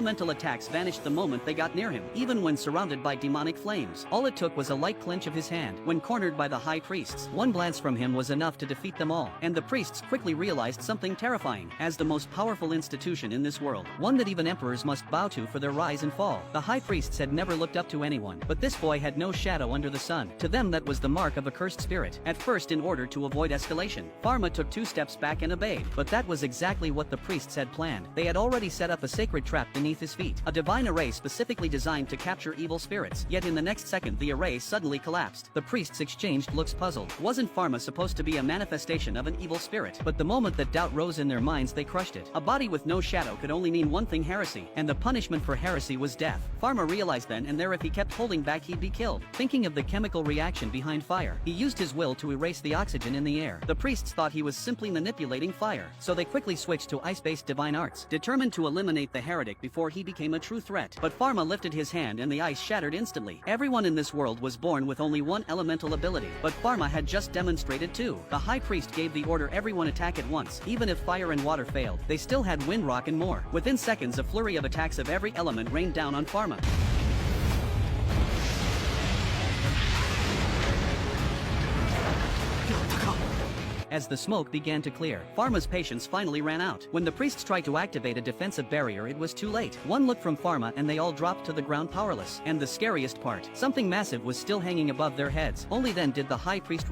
elemental attacks vanished the moment they got near him, even when surrounded by demonic flames. All it took was a light clench of his hand when cornered by the high priests. One glance from him was enough to defeat them all, and the priests quickly realized something terrifying. As the most powerful institution in this world, one that even emperors must bow to for their rise and fall, the high priests had never looked up to anyone, but this boy had no shadow under the sun. To them that was the mark of a cursed spirit. At first, in order to avoid escalation, Pharma took 2 steps back and obeyed, but that was exactly what the priests had planned. They had already set up a sacred trap beneath his feet, a divine array specifically designed to capture evil spirits, yet in the next second the array suddenly collapsed. The priests exchanged looks, puzzled. Wasn't Pharma supposed to be a manifestation of an evil spirit? But the moment that doubt rose in their minds, they crushed it. A body with no shadow could only mean one thing: heresy, and the punishment for heresy was death. Pharma realized then and there if he kept holding back he'd be killed. Thinking of the chemical reaction behind fire, he used his will to erase the oxygen in the air. The priests thought he was simply manipulating fire, so they quickly switched to ice-based divine arts, determined to eliminate the heretic before he became a true threat. But Pharma lifted his hand and the ice shattered instantly. Everyone in this world was born with only one elemental ability, but Pharma had just demonstrated 2. The high priest gave the order everyone attack at once. Even if fire and water failed, they still had wind, rock and more. Within seconds, a flurry of attacks of every element rained down on Pharma. As the smoke began to clear, Pharma's patience finally ran out. When the priests tried to activate a defensive barrier, it was too late. One look from Pharma and they all dropped to the ground powerless. And the scariest part, something massive was still hanging above their heads. Only then did the high priest